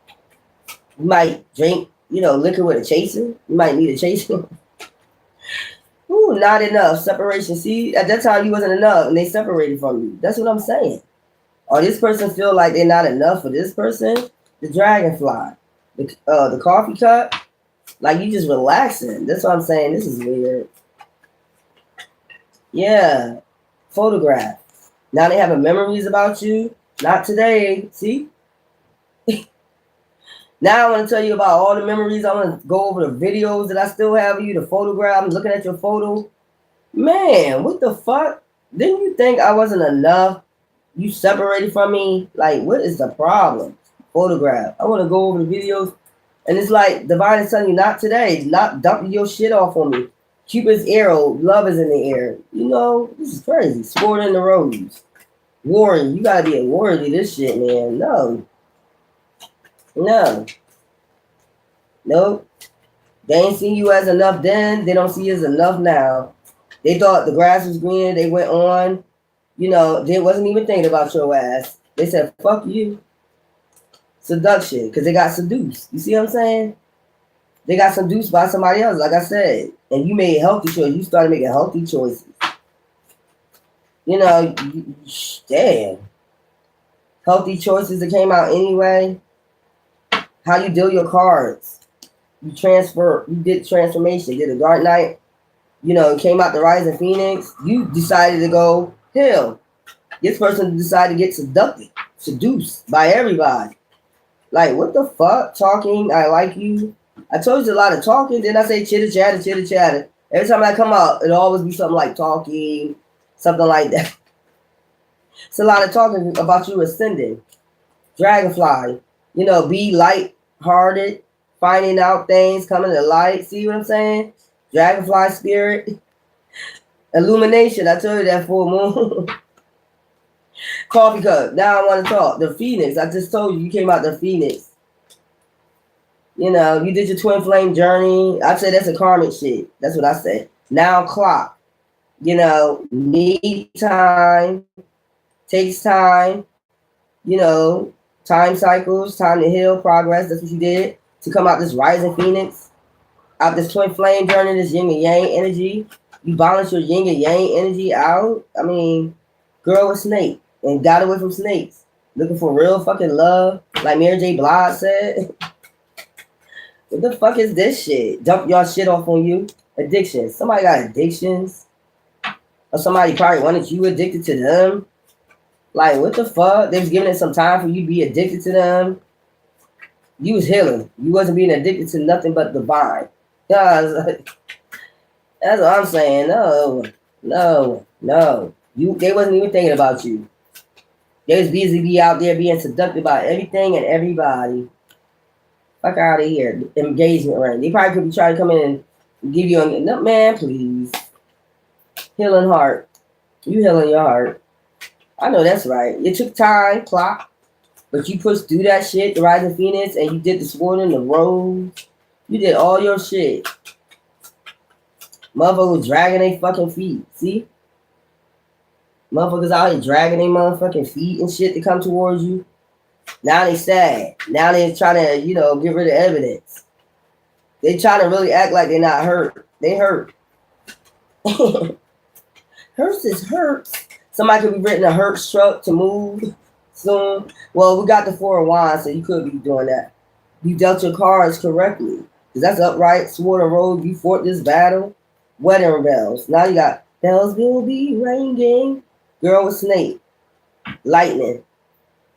You might drink, liquor with a chaser. You might need a chaser. Ooh, not enough. Separation. See, at that time you wasn't enough and they separated from you. That's what I'm saying. Or this person feel like they're not enough for this person. The dragonfly. The coffee cup. Like you just relaxing. That's what I'm saying. This is weird. Yeah. Photograph. Now they having memories about you. Not today. See? Now I want to tell you about all the memories. I want to go over the videos that I still have of you, the photograph. I'm looking at your photo. Man, what the fuck? Didn't you think I wasn't enough? You separated from me? Like, what is the problem? Photograph. I want to go over the videos. And it's like, Divine is telling you, not today. Not dumping your shit off on me. Cupid's arrow. Love is in the air. You know, this is crazy. Sword in the rose. Warrior. You got to be a warrior to this shit, man. No. No. Nope. They ain't seen you as enough then. They don't see you as enough now. They thought the grass was green. They went on. You know, they wasn't even thinking about your ass. They said, fuck you. Seduction. Because they got seduced. You see what I'm saying? They got seduced by somebody else, like I said. And you made healthy choices. You started making healthy choices. You know, damn. Healthy choices that came out anyway. How you deal your cards. You did transformation. You did a Dark Knight. You know, came out the Rising Phoenix. You decided to go hell. This person decided to get seduced by everybody. Like, what the fuck? Talking, I like you. I told you a lot of talking. Then I say chitter chatter. Every time I come out, it'll always be something like talking, something like that. It's a lot of talking about you ascending. Dragonfly, you know, be light-hearted, finding out things, coming to light. See what I'm saying? Dragonfly spirit. Illumination, I told you that full moon. Coffee cup, now I want to talk. The Phoenix, I just told you came out the Phoenix. You know, you did your twin flame journey. I said that's a karmic shit. That's what I said. Now clock. You know, need time. Takes time. You know, time cycles, time to heal, progress. That's what you did to come out this rising Phoenix. Out this twin flame journey, this yin and yang energy. You balance your yin and yang energy out. I mean, girl with snake and got away from snakes. Looking for real fucking love. Like Mary J. Blige said. What the fuck is this shit? Dump y'all shit off on you. Addiction. Somebody got addictions. Or somebody probably wanted you addicted to them. Like, what the fuck? They was giving it some time for you to be addicted to them. You was healing. You wasn't being addicted to nothing but divine. That's what I'm saying. No. They wasn't even thinking about you. They was busy out there being seducted by everything and everybody. Fuck out of here. Engagement ring. They probably could be trying to come in and give you a no, man, please. Healing heart. You healing your heart. I know that's right. It took time, clock, but you pushed through that shit, the Rising Phoenix, and you did the Sword in the Rose. You did all your shit. Motherfuckers dragging their fucking feet. See? Motherfuckers out here dragging their motherfucking feet and shit to come towards you. Now they sad. Now they trying to, you know, get rid of evidence. They trying to really act like they're not hurt. They hurt. Hurts is hurts. Somebody could be written a hurt truck to move soon. Well, we got the Four of Wands, so you could be doing that. You dealt your cards correctly. Because that's upright. Sword and Road, you fought this battle. Wedding bells. Now you got bells will be ringing. Girl with snake. Lightning.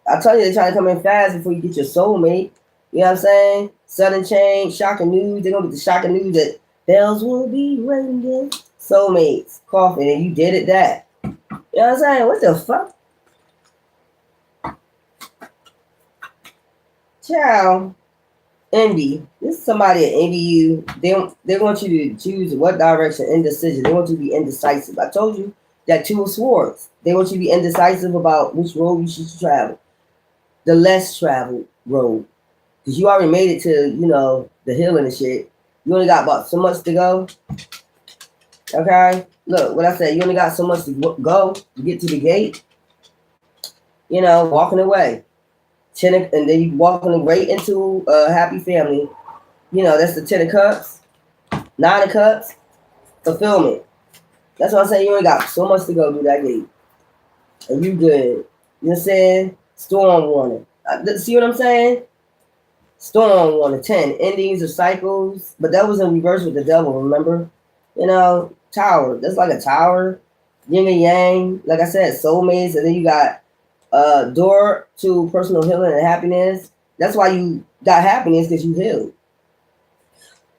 I tell you, they're trying to come in fast before you get your soulmate. You know what I'm saying? Sudden change, shocking news. They're going to get the shocking news that bells will be ringing. Soulmates. Coffee. And you did it that. You know what I'm saying? What the fuck? Ciao. Envy. This is somebody that envy you. They want you to choose what direction. Indecision. They want you to be indecisive. I told you that Two of Swords. They want you to be indecisive about which road you should travel. The less traveled road. Because you already made it to, you know, the healing and shit. You only got about so much to go. Okay? Look, what I said, you only got so much to go to get to the gate. You know, walking away. And then you walking right into a happy family. You know, that's the 10 of Cups. 9 of Cups. Fulfillment. That's what I'm saying. You only got so much to go through that gate. And you good. You know what I'm saying? Storm warning. See what I'm saying? Storm on a 10. Endings or cycles. But that was in reverse with the devil, remember? You know, tower. That's like a tower. Yin and yang. Like I said, soulmates. And then you got door to personal healing and happiness. That's why you got happiness, because you healed.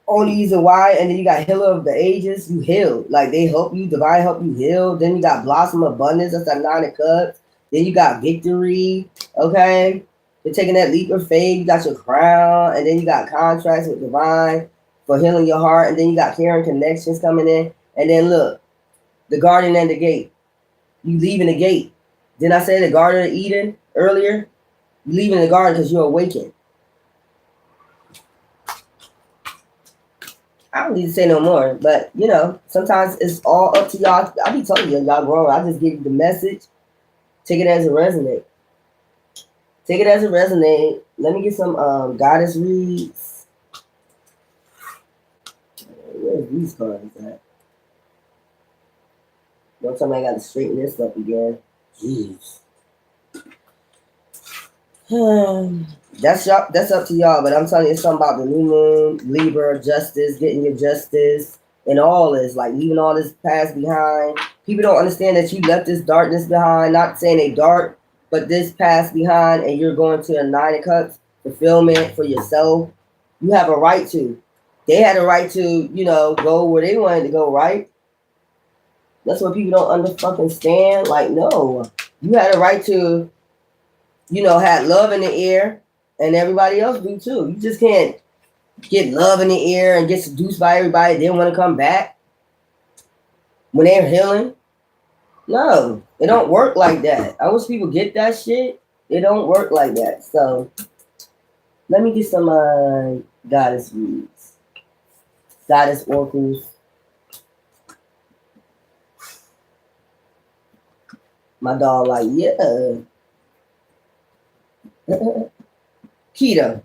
Only reason why. And then you got healer of the ages. You heal. Like they help you. Divine help you heal. Then you got blossom abundance. That's that 9 of cups. Then you got victory. Okay. You're taking that leap of faith. You got your crown. And then you got contracts with divine for healing your heart. And then you got caring connections coming in. And then look, the garden and the gate. You leaving the gate. Didn't I say the garden of Eden earlier? You leaving the garden because you're awakened. I don't need to say no more, but you know, sometimes it's all up to y'all. I be telling you, y'all wrong. I just give you the message. Take it as a resonate. Take it as a resonate. Let me get some goddess reads. Where's these cards at? Don't tell me I got to straighten this up again. Jeez. That's up to y'all, but I'm telling you, it's something about the new moon, Libra, justice, getting your justice, and all this, like leaving all this past behind. People don't understand that you left this darkness behind. Not saying they dark, but this past behind, and you're going to a 9 of cups, fulfillment for yourself. You have a right to. They had a right to, you know, go where they wanted to go, right? That's what people don't understand. Like, no, you had a right to, you know, have love in the air, and everybody else do too. You just can't get love in the air and get seduced by everybody. They want to come back when they're healing. No, it don't work like that. I wish people get that shit. It don't work like that. So let me get some goddess reads, goddess oracles. My dog like, yeah. Keto.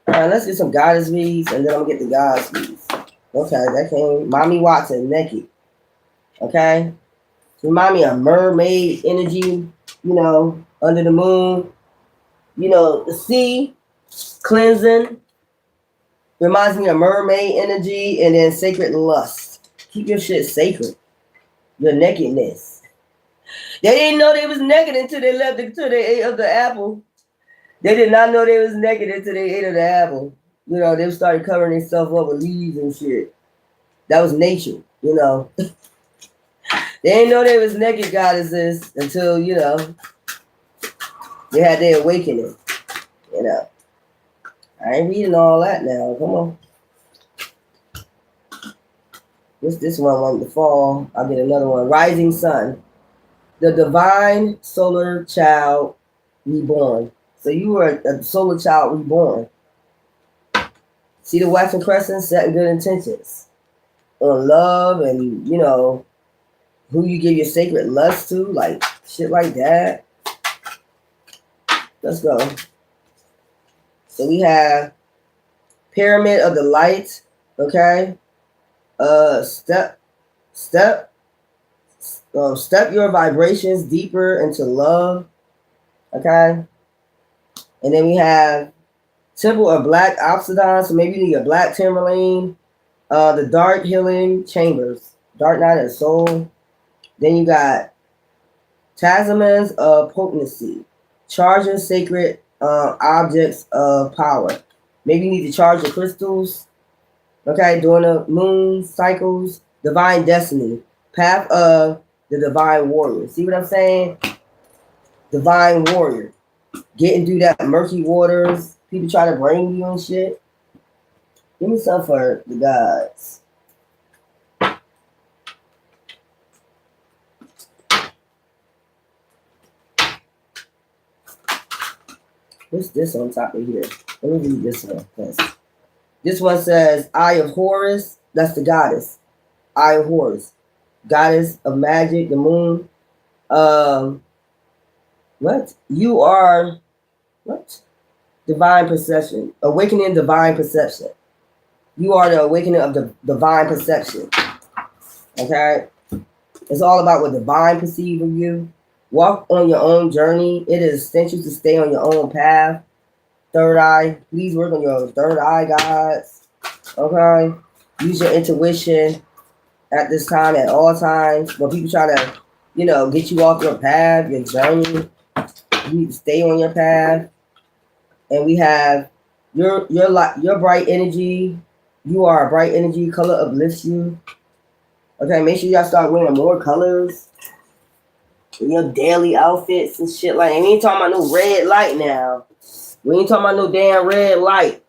All right, let's get some goddess reads, and then I'm gonna get the goddess reads. Okay, that came. Mommy Watson, naked. Okay, remind me of mermaid energy. You know, under the moon. You know, the sea cleansing. Reminds me of mermaid energy, and then sacred lust. Keep your shit sacred. Your nakedness. They didn't know they was naked until they left until they ate of the apple. They did not know they was naked until they ate of the apple. You know, they started covering themselves up with leaves and shit. That was nature, you know. They didn't know they was naked goddesses until, you know, they had their awakening. You know. I ain't reading all that now. Come on. What's this one on the fall? I'll get another one. Rising Sun. The divine solar child reborn. So you were a solar child reborn. See the waxing crescent, setting good intentions on love and, you know, who you give your sacred lust to, like shit like that. Let's go. So we have Pyramid of the Light, okay? Step your vibrations deeper into love, okay? And then we have Temple of Black Obsidian, so maybe you need a black tourmaline. The Dark Healing Chambers, Dark Night of the Soul. Then you got Talismans of Potency, charging sacred objects of power. Maybe you need to charge your crystals, okay? During the moon cycles, Divine Destiny, Path of the Divine Warrior. See what I'm saying? Divine Warrior. Getting through that murky waters. People try to bring you and shit. Give me some for the gods. What's this on top of here? Let me read this one. This one says, Eye of Horus. That's the goddess. Eye of Horus. Goddess of magic, the moon. What? You are, what? Divine perception. Awakening divine perception. You are the awakening of the divine perception. Okay? It's all about what divine perceive of you. Walk on your own journey. It is essential to stay on your own path. third eye. Please work on your third eye, guys. Okay? Use your intuition at this time, at all times. When people try to, get you off your path, your journey, you need to stay on your path. And we have your bright energy. You are a bright energy. Color uplifts you. Okay, make sure y'all start wearing more colors in your daily outfits and shit. Like, we ain't talking about no red light now. We ain't talking about no damn red light.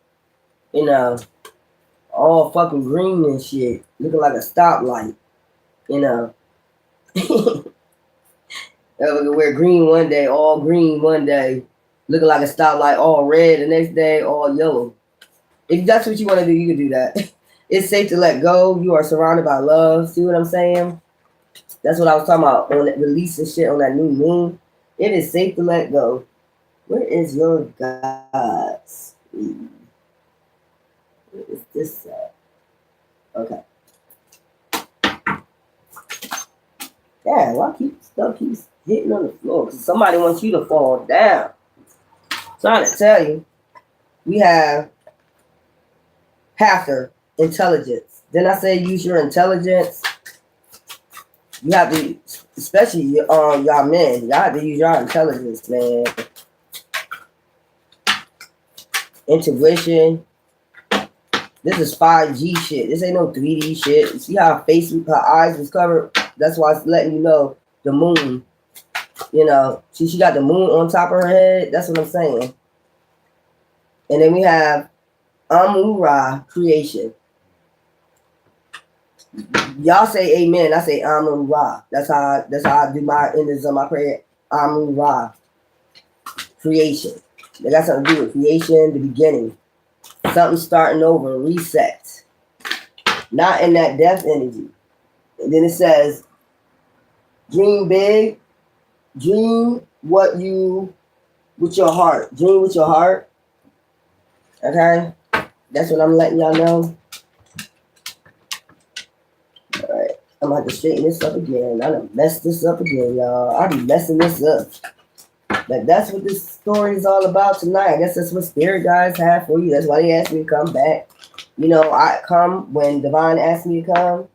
All fucking green and shit. Looking like a stoplight. We can wear green one day, all green one day. Looking like a stoplight, all red the next day, all yellow. If that's what you want to do, you can do that. It's safe to let go. You are surrounded by love. See what I'm saying? That's what I was talking about on that releasing shit on that new moon. It is safe to let go. Where is your God's? Where is this at? Okay. Yeah, why stuff keeps hitting on the floor? Because somebody wants you to fall down. Trying to tell you, we have Hafter, intelligence. Then I say use your intelligence. You have to, especially y'all men, y'all have to use your intelligence, man. Intuition. This is 5G shit. This ain't no 3D shit. You see how her eyes was covered? That's why it's letting you know the moon. She got the moon on top of her head. That's what I'm saying. And then we have Amun-Ra, creation. Y'all say amen. I say Amun-Ra. That's how I do my endings of my prayer. Amun-Ra, creation. They got something to do with creation, the beginning. Something starting over, reset. Not in that death energy. And then it says, dream big, dream with your heart. Dream with your heart. Okay? That's what I'm letting y'all know. Alright. I'm about to straighten this up again. I done messed this up again, y'all. I be messing this up. But that's what this story is all about tonight. I guess that's what spirit guides have for you. That's why they asked me to come back. I come when Divine asks me to come.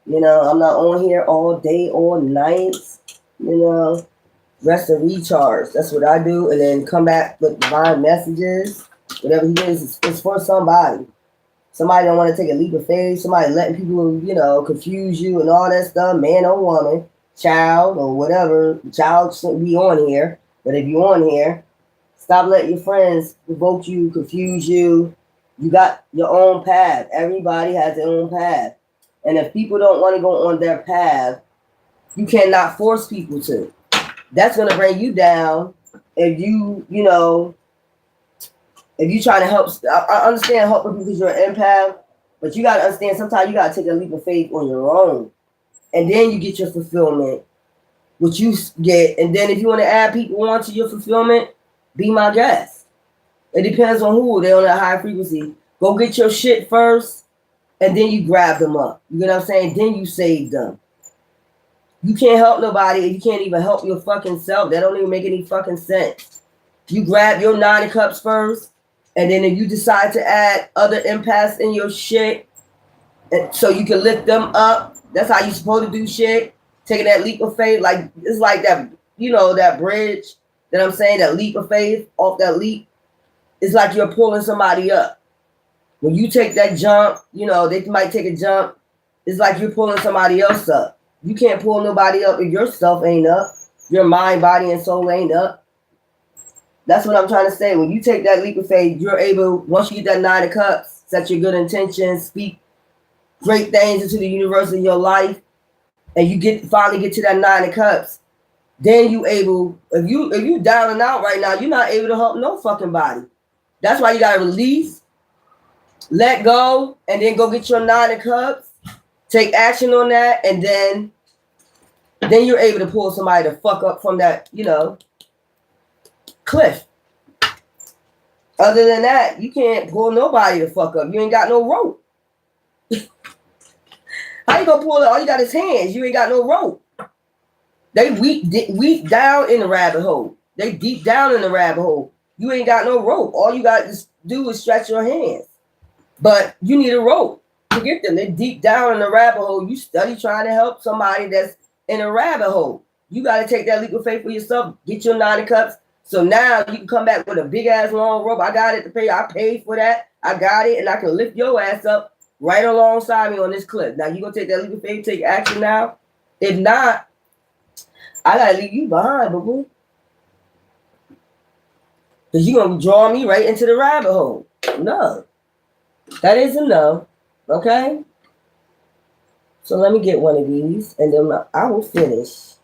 I'm not on here all day, all night. Rest and recharge. That's what I do. And then come back with divine messages. Whatever he is, it's for somebody. Somebody don't want to take a leap of faith. Somebody letting people, confuse you and all that stuff. Man or woman, child or whatever. Child shouldn't be on here. But if you're on here, stop letting your friends provoke you, confuse you. You got your own path. Everybody has their own path. And if people don't want to go on their path, you cannot force people to. That's going to bring you down if if you try to help. I understand helping people because you're an empath, but you got to understand sometimes you got to take a leap of faith on your own. And then you get your fulfillment, which you get. And then if you want to add people onto your fulfillment, be my guest. It depends on who. They're on that high frequency. Go get your shit first, and then you grab them up. You know what I'm saying? Then you save them. You can't help nobody if you can't even help your fucking self. That don't even make any fucking sense. You grab your 9 of cups first, and then if you decide to add other empaths in your shit, so you can lift them up, that's how you're supposed to do shit. Taking that leap of faith, like it's like that, that bridge that I'm saying, that leap of faith off that leap. It's like you're pulling somebody up. When you take that jump, they might take a jump. It's like you're pulling somebody else up. You can't pull nobody up if yourself ain't up. Your mind, body, and soul ain't up. That's what I'm trying to say. When you take that leap of faith, you're able, once you get that 9 of cups, set your good intentions, speak great things into the universe in your life, and you finally get to that 9 of cups, then you able, if you down and out right now, you're not able to help no fucking body. That's why you gotta release, let go, and then go get your 9 of cups, take action on that, and then you're able to pull somebody to fuck up from that, cliff. Other than that, you can't pull nobody to fuck up. You ain't got no rope. How you gonna pull it? All you got is hands. You ain't got no rope. They weak down in the rabbit hole. They deep down in the rabbit hole. You ain't got no rope. All you got to do is stretch your hands. But you need a rope to get them. They're deep down in the rabbit hole. You study trying to help somebody that's in a rabbit hole. You got to take that leap of faith for yourself. Get your 9 of cups. So now you can come back with a big ass long rope. I got it to pay. I paid for that. I got it, and I can lift your ass up right alongside me on this cliff. Now you gonna take that leap of faith, take action now. If not, I gotta leave you behind, boo boo. Because you're gonna draw me right into the rabbit hole. No. That is a no. Okay? So let me get one of these and then I will finish.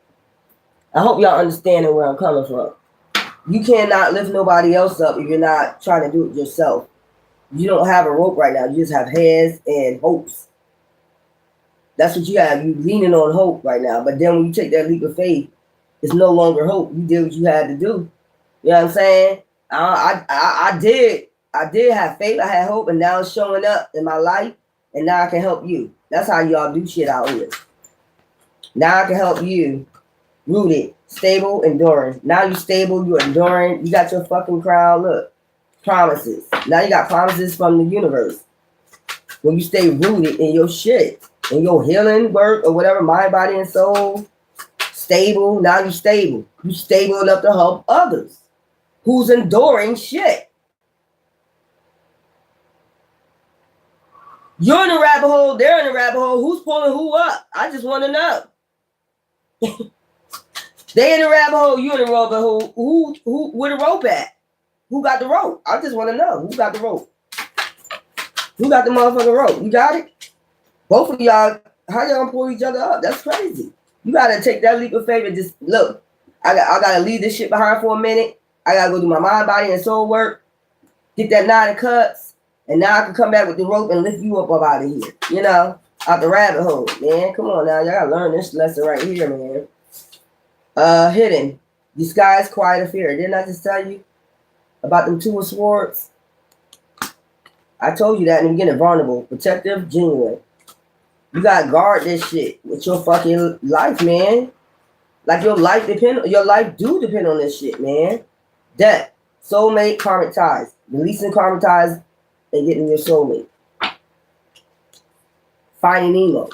I hope y'all understanding where I'm coming from. You cannot lift nobody else up if you're not trying to do it yourself. You don't have a rope right now. You just have heads and hopes. That's what you have. You leaning on hope right now. But then when you take that leap of faith, it's no longer hope. You did what you had to do. You know what I'm saying? I did have faith. I had hope, and now it's showing up in my life, and now I can help you. That's how y'all do shit out here. Now I can help you. Rooted, stable, enduring. Now you stable, you're enduring. You got your fucking crown. Look, promises. Now you got promises from the universe. When you stay rooted in your shit, in your healing work or whatever, mind, body, and soul, stable. Now you stable. You stable enough to help others who's enduring shit. You're in the rabbit hole. They're in the rabbit hole. Who's pulling who up? I just want to know. They in the rabbit hole. You in the rabbit hole. Who? Where the rope at? Who got the rope? I just want to know. Who got the rope? Who got the motherfucking rope? You got it? Both of y'all, how y'all gonna pull each other up? That's crazy. You gotta take that leap of faith and just look. I gotta leave this shit behind for a minute. I gotta go do my mind, body, and soul work. Get that 9 of cups, and now I can come back with the rope and lift you up out of here. You know, out the rabbit hole, man. Come on now, y'all gotta learn this lesson right here, man. Hidden, disguise, quiet, or fear. Didn't I just tell you about them 2 of swords? I told you that in the beginning. Vulnerable, protective, genuine. You gotta guard this shit with your fucking life, man. Like your life do depend on this shit, man. Death, soulmate, karmic ties. Releasing karmic ties and getting your soulmate. Finding Nemo.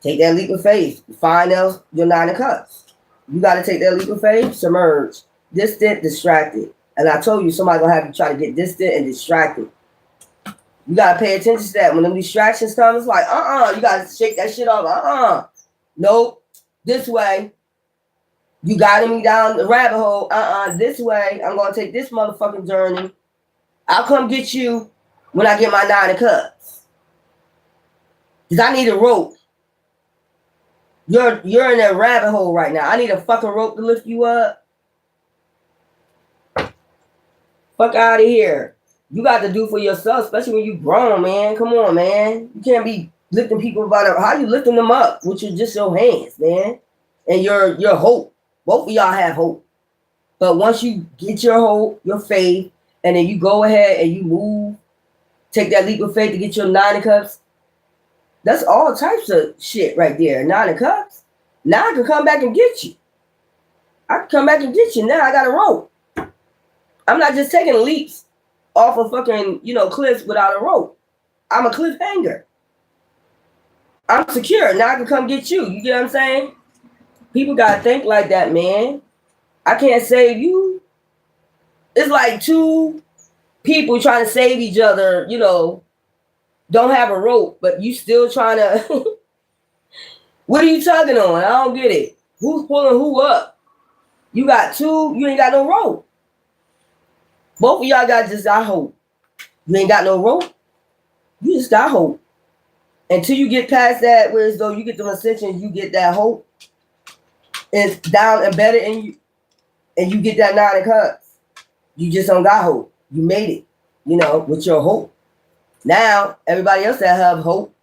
Take that leap of faith. Find out your 9 of cups. You gotta take that leap of faith. Submerge, distant, distracted. And I told you somebody gonna have you try to get distant and distracted. You gotta pay attention to that. When them distractions come, it's like, you gotta shake that shit off. Nope. This way. You guiding me down the rabbit hole. This way. I'm gonna take this motherfucking journey. I'll come get you when I get my 9 of cups. Cause I need a rope. You're in that rabbit hole right now. I need a fucking rope to lift you up. Fuck out of here. You got to do for yourself, especially when you grown, man. Come on, man. You can't be lifting people about it. How you lifting them up with just your hands, man? And your hope. Both of y'all have hope. But once you get your hope, your faith, and then you go ahead and you move, take that leap of faith to get your 9 of cups, that's all types of shit right there. 9 of cups. Now I can come back and get you. I can come back and get you. Now I got a rope. I'm not just taking leaps off of fucking, cliffs without a rope. I'm a cliffhanger. I'm secure. Now I can come get you. You get what I'm saying? People gotta think like that, man. I can't save you. It's like 2 people trying to save each other, don't have a rope, but you still trying to. What are you tugging on? I don't get it. Who's pulling who up? You got 2, you ain't got no rope. Both of y'all got hope. You ain't got no rope. You just got hope. Until you get past that, where as though you get the ascension, you get that hope. It's down embedded in you. And you get that 9 of cups. You just don't got hope. You made it, with your hope. Now, everybody else that have hope,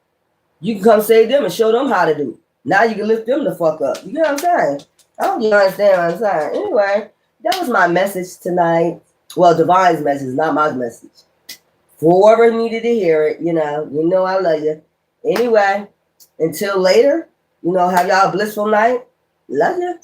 you can come save them and show them how to do it. Now you can lift them the fuck up. You get what I'm saying? I hope you understand what I'm saying. Anyway, that was my message tonight. Well, Divine's message, not my message. For whoever needed to hear it, you know I love you. Anyway, until later, have y'all a blissful night. Love you.